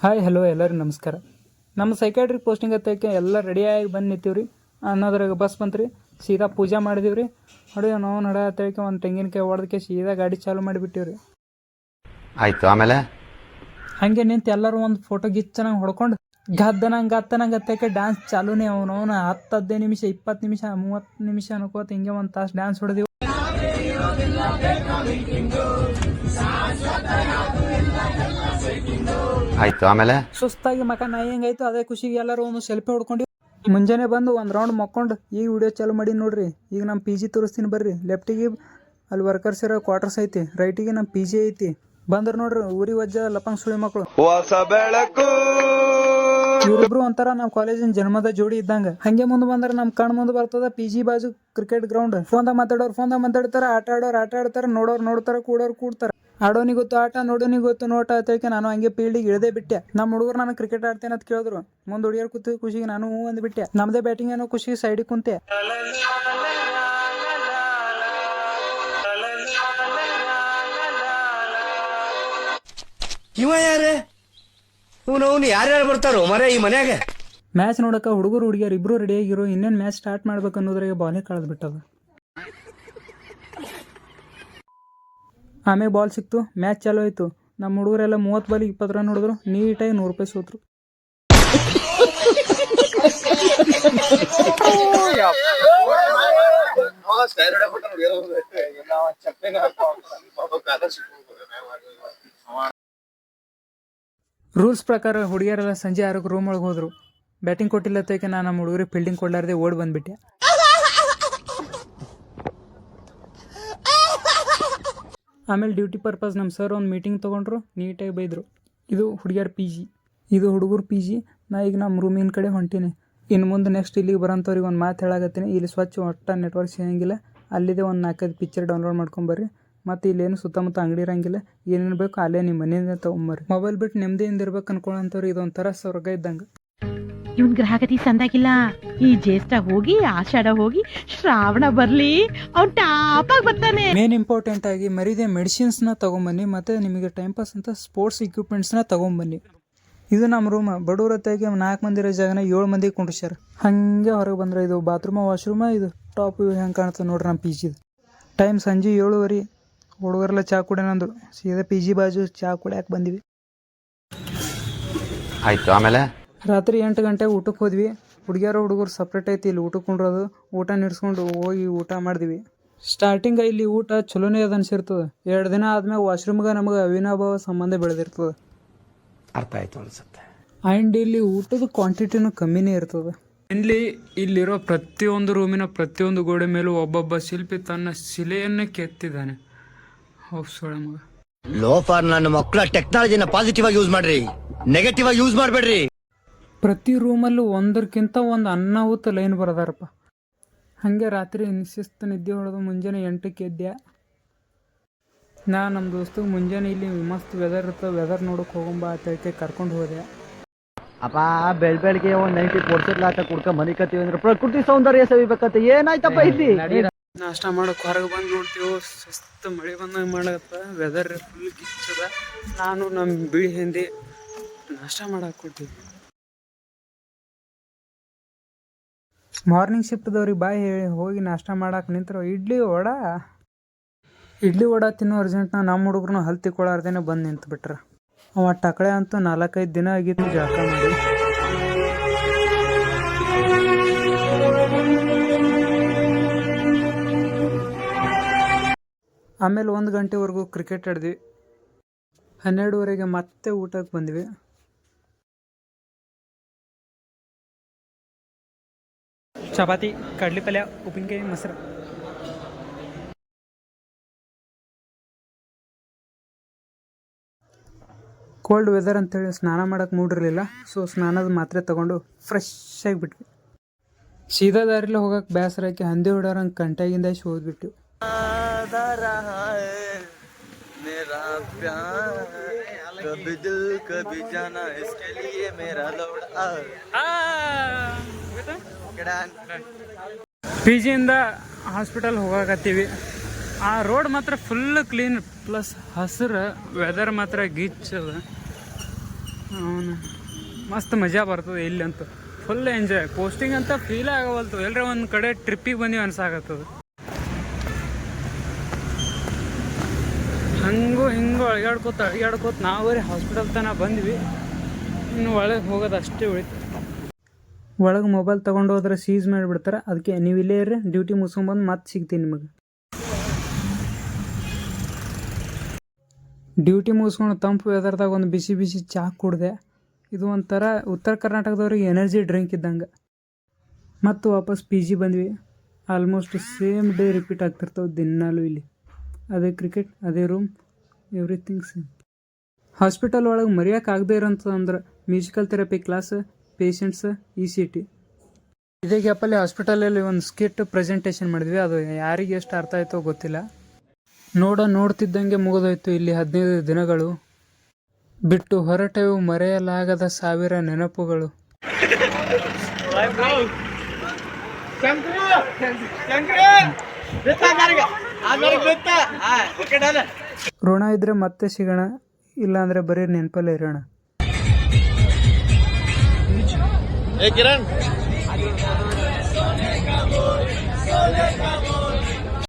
Hi hello ಎಲ್ಲರಿಗೂ ನಮಸ್ಕಾರ. ನಮ್ಮ ಸೈಕಾಟ್ರಿಕ್ ಪೋಸ್ಟಿಂಗ್ ಹತ್ತಕ್ಕೆ ಎಲ್ಲ ರೆಡಿಯಾಗಿ ಬಂದು ನಿಂತೀವ್ರಿ. ಅನ್ನೋದ್ರಾಗ ಬಸ್ ಬಂತು ರೀ. ಸೀದಾ ಪೂಜೆ ಮಾಡಿದೀವಿ ರೀ. ಹೊಡೆಯ ನಾವು ನಡ ಹತ್ತಕ್ಕೆ ಒಂದು ತೆಂಗಿನಕಾಯಿ ಹೊಡೆದಕ್ಕೆ ಸೀದಾ ಗಾಡಿ ಚಾಲು ಮಾಡಿಬಿಟ್ಟಿವ್ರಿ. ಆಯ್ತು. ಆಮೇಲೆ ಹಾಗೆ ನಿಂತು ಎಲ್ಲರೂ ಒಂದು ಫೋಟೋ ಗಿಚ್ಚನಂಗೆ ಹೊಡ್ಕೊಂಡು ಗತ್ತನಂಗೆ ಹತ್ತಕ್ಕೆ ಡ್ಯಾನ್ಸ್ ಚಾಲೂನೇ. ಅವನು 10-15 ನಿಮಿಷ 20 ನಿಮಿಷ 30 ನಿಮಿಷ ಅನ್ಕೋತ ಹಿಂಗೆ ಒಂದು ತಾಸು ಡ್ಯಾನ್ಸ್ ಹೊಡೆದೀವಿ. ಆಯ್ತು. ಆಮೇಲೆ ಸುಸ್ತಾಗಿ ಮಕ ನಾಯಿ ಹೆಂಗಾಯ್ತು ಅದೇ ಖುಷಿಗೆ ಎಲ್ಲರೂ ಒಂದು ಸೆಲ್ಫಿ ಹೊಡ್ಕೊಂಡು ಮುಂಜಾನೆ ಬಂದು ಒಂದು ರೌಂಡ್ ಮಕ್ಕೊಂಡು ಈಗ ವಿಡಿಯೋ ಚಾಲು ಮಾಡಿ ನೋಡ್ರಿ. ಈಗ ನಮ್ಮ ಪಿ ಜಿ ತೋರಿಸ್ತೀನಿ ಬರ್ರಿ. ಲೆಫ್ಟಿಗೆ ಅಲ್ಲಿ ವರ್ಕರ್ಸ್ ಇರೋ ಕ್ವಾರ್ಟರ್ಸ್ ಐತಿ, ರೈಟಿಗೆ ನಮ್ಮ ಪಿ ಜಿ ಐತಿ. ಬಂದ್ರೆ ನೋಡ್ರಿ ಊರಿ ವಜ್ಜ ಲಪಂಗ್ ಸುಳಿ ಮಕ್ಕಳು. ಇವರಿಬ್ರು ಒಂಥರ ನಮ್ಮ ಕಾಲೇಜಿನ ಜನ್ಮದ ಜೋಡಿ ಇದ್ದಂಗ. ಹಂಗೆ ಮುಂದೆ ಬಂದ್ರೆ ನಮ್ಮ ಕಣ್ ಮುಂದೆ ಬರ್ತದ ಪಿ ಜಿ ಬಾಜು ಕ್ರಿಕೆಟ್ ಗ್ರೌಂಡ್. ಫೋನ್ದಾಗ ಮಾತಾಡ್ತಾರ, ಆಟ ಆಡ್ತಾರ, ನೋಡೋರು ನೋಡ್ತಾರ, ಕೂಡೋರು ಕೂಡ್ತಾರ. ಆಡೋನಿಗೆ ಗೊತ್ತು ಆಟ, ನೋಡೋನಿಗೆ ಗೊತ್ತು ನೋಟ ಆತಕ್ಕೆ ನಾನು ಹಂಗೆ ಫೀಲ್ಡಿಗೆ ಇಳದೇ ಬಿಟ್ಟೆ. ನಮ್ಮ ಹುಡುಗರು ನಾನು ಕ್ರಿಕೆಟ್ ಆಡ್ತೇನೆ ಅಂತ ಕೇಳಿದ್ರು. ಮುಂದೆ ಹುಡುಗಿಯರು ಕೂತು ಖುಷಿಗೆ ನಾನು ಹೂ ಅಂದ್ಬಿಟ್ಟೆ. ನಮ್ದೇ ಬ್ಯಾಟಿಂಗ್ ಏನೋ ಖುಷಿಗೆ ಸೈಡಿಗೆ ಕುಂತೆ. ಇವ ಯಾರೇ ಅವ್ನು ಯಾರ್ಯಾರು ಬರ್ತಾರೋ ಮರ ಈ ಮನ್ಯಾಗ? ಮ್ಯಾಚ್ ನೋಡಕ ಹುಡುಗರು ಹುಡುಗಿಯರು ಇಬ್ರು ರೆಡಿ ಆಗಿರೋ. ಇನ್ನೇನು ಮ್ಯಾಚ್ ಸ್ಟಾರ್ಟ್ ಮಾಡ್ಬೇಕು ಅನ್ನೋದ್ರಾಗೆ ಬಾಲೇ ಕಳೆದು ಬಿಟ್ಟದ. ಆಮೇಲೆ ಬಾಲ್ ಸಿಕ್ತು, ಮ್ಯಾಚ್ ಚಾಲು ಆಯ್ತು. ನಮ್ಮ ಹುಡುಗರೆಲ್ಲ 30 ಬಾಲಿಗೆ 20 ರನ್ ಹೊಡೆದ್ರು. ನೀಟಾಗಿ 100 ರೂಪಾಯಿ ಸೋತ್ರು. ರೂಲ್ಸ್ ಪ್ರಕಾರ ಹುಡುಗಿಯರೆಲ್ಲ ಸಂಜೆ 6ಕ್ಕೆ ರೂಮ್ ಒಳಗೆ ಹೋದ್ರು. ಬ್ಯಾಟಿಂಗ್ ಕೊಟ್ಟಿಲ್ಲ ತೇಕೆ ನಾನು ನಮ್ಮ ಹುಡುಗರಿಗೆ ಫೀಲ್ಡಿಂಗ್ ಕೊಡಲಾರ್ದೆ ಓಡಿ ಬಂದ್ಬಿಟ್ಟೆ. ಆಮೇಲೆ ಡ್ಯೂಟಿ ಪರ್ಪಸ್ ನಮ್ಮ ಸರ್ ಒಂದು ಮೀಟಿಂಗ್ ತೊಗೊಂಡ್ರು. ನೀಟಾಗಿ ಬೈದರು. ಇದು ಹುಡುಗಿಯರ ಪಿ ಜಿ, ಇದು ಹುಡುಗರು ಪಿ ಜಿ. ನಾ ಈಗ ನಮ್ಮ ರೂಮಿನ ಕಡೆ ಹೊಂಟೀನಿ. ಇನ್ನು ಮುಂದೆ ನೆಕ್ಸ್ಟ್ ಇಲ್ಲಿಗೆ ಬರೋಂಥವ್ರಿಗೆ ಒಂದು ಮಾತು ಹೇಳಾಕತ್ತೀನಿ. ಇಲ್ಲಿ ಸ್ವಚ್ಛ ಒಟ್ಟ ನೆಟ್ವರ್ಕ್ ಸಿಗಂಗಿಲ್ಲ. ಅಲ್ಲಿದೆ ಒಂದು 4-5 ಪಿಕ್ಚರ್ ಡೌನ್ಲೋಡ್ ಮಾಡ್ಕೊಂಬರ್ರಿ. ಮತ್ತು ಇಲ್ಲೇನು ಸುತ್ತಮುತ್ತ ಅಂಗಡಿ ಇರಂಗಿಲ್ಲ. ಏನೇನು ಬೇಕು ಅಲ್ಲೇ ನಿಮ್ಮ ಮನೆಯಿಂದ ತೊಗೊಂಬರ್ರಿ. ಮೊಬೈಲ್ ಬಿಟ್ಟು ನೆಮ್ಮದಿಯಿಂದ ಇರ್ಬೇಕು ಅನ್ಕೊಳ್ಳೋಂಥವ್ರು ಇದೊಂಥರ ಸ್ವರ್ಗ ಇದ್ದಂಗೆ. ಇವನ್ ಗ್ರಹಗತಿ ಸಂದಾಗಿಲ್ಲ. ಈ ಜ್ಯೇಷ್ಠ ಹೋಗಿ ಆಷಾಢ ಹೋಗಿ ಶ್ರಾವಣ ಬರ್ಲಿ, ಅವ್ನು ಟಾಪಾಗಿ ಬರ್ತಾನೆ. ಮೇನ್ ಇಂಪಾರ್ಟೆಂಟ್ ಆಗಿ ಮರಿದೆ ಮೆಡಿಸಿನ್ಸ್ನ ತೊಗೊಂಬನ್ನಿ. ಮತ್ತು ನಿಮಗೆ ಟೈಮ್ ಪಾಸ್ ಅಂತ ಸ್ಪೋರ್ಟ್ಸ್ ಇಕ್ವಿಪ್ಮೆಂಟ್ಸ್ನ ತೊಗೊಂಬನ್ನಿ. ಇದು ನಮ್ಮ ರೂಮ್. ಬಡವ್ರ ಹೊತ್ತಾಗಿ 4 ಮಂದಿ ಇರೋ ಜಾಗನ 7 ಮಂದಿ ಕುಂಡ್ಸ್ಯಾರ. ಹಾಗೆ ಹೊರಗೆ ಬಂದ್ರೆ ಇದು ಬಾತ್ರೂಮ ವಾಶ್ರೂಮ. ಇದು ಟಾಪ್ ಇವು ಹೆಂಗೆ ಕಾಣ್ತದೆ ನೋಡ್ರಿ ನಮ್ಮ ಪಿ ಜಿದು. ಟೈಮ್ ಸಂಜೆ 7:15. ಹುಡುಗರೆಲ್ಲ ಚಾ ಕುಡಿಯೋಣಂದ್ರು. ಸೀದಾ ಪಿ ಜಿ ಬಾಜು ಚಾ ಕುಡಿಯಕ್ಕೆ ಬಂದಿವಿ. ಆಯ್ತು. ಆಮೇಲೆ ರಾತ್ರಿ 8 ಗಂಟೆಗೆ ಊಟಕ್ಕೆ ಹೋದ್ವಿ. ಹುಡುಗರು ಸಪ್ರೇಟ್ ಐತಿ ಇಲ್ಲಿ ಊಟಕ್ಕೆ ಕುಂಡ್ರೋದು. ಊಟ ನಿಡ್ಸ್ಕೊಂಡು ಹೋಗಿ ಊಟ ಮಾಡಿದ್ವಿ. ಸ್ಟಾರ್ಟಿಂಗ್ ಇಲ್ಲಿ ಊಟ ಚಲೋನೇ ಅದು ಅನ್ಸಿರ್ತದೆ. 2 ದಿನ ಆದ್ಮೇಲೆ ವಾಶ್ರೂಮ್ಗೆ ನಮಗೆ ಅವಿನಾಭಾವ ಸಂಬಂಧ ಬೆಳೆದಿರ್ತದೆ. ಅರ್ಥ ಆಯ್ತು ಅನ್ಸುತ್ತೆ. ಆ್ಯಂಡ್ ಇಲ್ಲಿ ಊಟದ ಕ್ವಾಂಟಿಟಿನೂ ಕಮ್ಮಿನೇ ಇರ್ತದೆ. ಇಲ್ಲಿರೋ ಪ್ರತಿಯೊಂದು ರೂಮಿನ ಪ್ರತಿಯೊಂದು ಗೋಡೆ ಮೇಲೂ ಒಬ್ಬೊಬ್ಬ ಶಿಲ್ಪಿ ತನ್ನ ಶಿಲೆಯನ್ನೇ ಕೆತ್ತಿದ್ದಾನೆ. ಮಗ ಲೋಫಾರ್, ನನ್ನ ಮಕ್ಕಳ ಟೆಕ್ನಾಲಜಿನ ಪಾಸಿಟಿವ್ ಆಗಿ ಯೂಸ್ ಮಾಡ್ರಿ, ನೆಗೆಟಿವ್ ಆಗಿ ಯೂಸ್ ಮಾಡಬೇಡ್ರಿ. ಪ್ರತಿ ರೂಮಲ್ಲೂ ಒಂದಕ್ಕಿಂತ ಒಂದು ಅನ್ನಾಹುತ ಲೈನ್ ಬರದಾರಪ್ಪ. ಹಾಗೆ ರಾತ್ರಿ ಶಿಸ್ತು ನಿದ್ದೆ ಹೊಡೆದು ಮುಂಜಾನೆ 8ಕ್ಕೆ ಎದ್ದೆ. ನಮ್ಮ ದೋಸ್ತು ಮುಂಜಾನೆ ಇಲ್ಲಿ ಮಸ್ತ್ ವೆದರ್ ಇರ್ತದೆ, ವೆದರ್ ನೋಡೋಕೆ ಹೋಗೊಂಬ ಅಂತೇಳಿ ಕರ್ಕೊಂಡು ಹೋದೆ. ಅಪ್ಪ ಬೆಳಗ್ಗೆ ಒಂದು 90% ಲಾಟ ಕುಡ್ಕ ಮನಿ ಕತ್ತೀವಿ ಅಂದ್ರೆ ಪ್ರಕೃತಿ ಸೌಂದರ್ಯ ಸವಿಬೇಕಂತ ಏನಾಯ್ತಪ್ಪ ಇಲ್ಲಿ? ನಾಷ್ಟ ಮಾಡೋಕೆ ಹೊರಗೆ ಬಂದು ನೋಡ್ತೀವಿ. ಸುಸ್ತು ಮಳೆ ಬಂದಾಗ ಮಾಡತ್ತ. ವೆದರ್ ಫುಲ್ ಕಿಚ್ಚದ. ನಾನು ನಮ್ಮ ಬಿಳಿ ಹಿಂದಿ ನಾಷ್ಟ ಮಾಡಕ್ಕೆ ಕೊಡ್ತೀವಿ. ಮಾರ್ನಿಂಗ್ ಶಿಫ್ಟ್ದವ್ರಿಗೆ ಬಾಯ್ ಹೇಳಿ ಹೋಗಿ ನಾಷ್ಟ ಮಾಡಕ್ಕೆ ನಿಂತರು. ಇಡ್ಲಿ ವಡ ತಿನ್ನೋ ಅರ್ಜೆಂಟ್ನ ನಮ್ಮ ಹುಡುಗರು ಹಲ್ ತಿಕ್ಕೊಳ್ಳಾರ್ದೇನೆ ಬಂದು ನಿಂತು ಬಿಟ್ರ. ಅವ ಟಕಳೆ ಅಂತೂ 4-5 ದಿನ ಆಗಿತ್ತು ಜಳಕ ಮಾಡಿ. ಆಮೇಲೆ 1 ಗಂಟೆವರೆಗೂ ಕ್ರಿಕೆಟ್ ಆಡಿದ್ವಿ. 12:30ಗೆ ಮತ್ತೆ ಊಟಕ್ಕೆ ಬಂದ್ವಿ. ಚಪಾತಿ, ಕಡ್ಲಿ ಪಲ್ಯ, ಉಪ್ಪಿನಕಾಯಿ, ಮೊಸರು. ಕೋಲ್ಡ್ ವೆದರ್ ಅಂತೇಳಿ ಸ್ನಾನ ಮಾಡೋಕೆ ಮೂಡಿರಲಿಲ್ಲ. ಸೊ ಸ್ನಾನದ ಮಾತ್ರೆ ತೊಗೊಂಡು ಫ್ರೆಶ್ ಆಗಿಬಿಟ್ವಿ. ಸೀದಾ ದಾರಿಲಿ ಹೋಗಕ್ಕೆ ಬೇಸರ ಹಾಕಿ ಹಂದಿ ಹೊಡೋರಂಗೆ ಕಂಟ್ಯಾಗಿಂದ ಹೋದ್ಬಿಟ್ಟು. P ಜಿಯಿಂದ hospital ಹೋಗಕತ್ತೀವಿ. ಆ ರೋಡ್ ಮಾತ್ರ ಫುಲ್ ಕ್ಲೀನ್ ಪ್ಲಸ್ ಹಸಿರು. ವೆದರ್ ಮಾತ್ರ ಗಿಚ್ಚದ. ಅವನು ಮಸ್ತ್ ಮಜಾ ಬರ್ತದೆ ಇಲ್ಲಿ ಅಂತೂ ಫುಲ್ ಎಂಜಾಯ್. ಪೋಸ್ಟಿಂಗ್ ಅಂತ ಫೀಲ್ ಆಗವಲ್ತು, ಎಲ್ಲರ ಒಂದು ಕಡೆ ಟ್ರಿಪ್ಪಿಗೆ ಬಂದೀವಿ ಅನ್ಸಾಕತ್ತದ. ಹಂಗೂ ಹಿಂಗೂ ಅಳಿಗಾಡ್ಕೋತ ನಾವು ಹಾಸ್ಪಿಟಲ್ ತನಕ ಬಂದ್ವಿ. ಇನ್ನು ಒಳಗೆ ಹೋಗೋದು ಅಷ್ಟೇ ಉಳಿತು. ಒಳಗೆ ಮೊಬೈಲ್ ತೊಗೊಂಡು ಹೋದ್ರೆ ಸೀಸ್ ಮಾಡಿಬಿಡ್ತಾರೆ. ಅದಕ್ಕೆ ನೀವು ಇಲ್ಲೇ ಇರ್ರಿ, ಡ್ಯೂಟಿ ಮುಗಿಸ್ಕೊಂಬಂದು ಮತ್ತೆ ಸಿಗ್ತೀನಿ ನಿಮಗೆ. ಡ್ಯೂಟಿ ಮುಗಿಸ್ಕೊಂಡು ತಂಪು ವೆದರ್ದಾಗ ಒಂದು ಬಿಸಿ ಬಿಸಿ ಚಹಾ ಕುಡಿದೆ. ಇದು ಒಂಥರ ಉತ್ತರ ಕರ್ನಾಟಕದವ್ರಿಗೆ ಎನರ್ಜಿ ಡ್ರಿಂಕ್ ಇದ್ದಂಗೆ. ಮತ್ತು ವಾಪಸ್ ಪಿ ಜಿ ಬಂದ್ವಿ. ಆಲ್ಮೋಸ್ಟ್ ಸೇಮ್ ಡೇ ರಿಪೀಟ್ ಆಗ್ತಿರ್ತವೆ ದಿನಾಲು ಇಲ್ಲಿ. ಅದೇ ಕ್ರಿಕೆಟ್, ಅದೇ ರೂಮ್, ಎವ್ರಿಥಿಂಗ್ ಸೇಮ್. ಹಾಸ್ಪಿಟಲ್ ಒಳಗೆ ಮರೆಯೋಕ್ಕಾಗದೇ ಇರೋಂತಂದ್ರೆ musical therapy class, patients, ECT. ಇದೇ ಗ್ಯಾಪಲ್ಲಿ ಹಾಸ್ಪಿಟಲಲ್ಲಿ ಒಂದು ಸ್ಕಿಟ್ ಪ್ರೆಸೆಂಟೇಷನ್ ಮಾಡಿದ್ವಿ. ಅದು ಯಾರಿಗೆ ಎಷ್ಟು ಅರ್ಥ ಆಯಿತೋ ಗೊತ್ತಿಲ್ಲ. ನೋಡ್ತಿದ್ದಂಗೆ ಮುಗಿದೋಯ್ತು ಇಲ್ಲಿ 15 ದಿನಗಳು. ಬಿಟ್ಟು ಹೊರಟೆವು ಮರೆಯಲಾಗದ 1000 ನೆನಪುಗಳು. ಋಣ ಇದ್ರೆ ಮತ್ತೆ ಸಿಗೋಣ, ಇಲ್ಲಾಂದ್ರೆ ಬರೀ ನೆನಪಲ್ಲೇ ಇರೋಣ. ಕಿರಣ್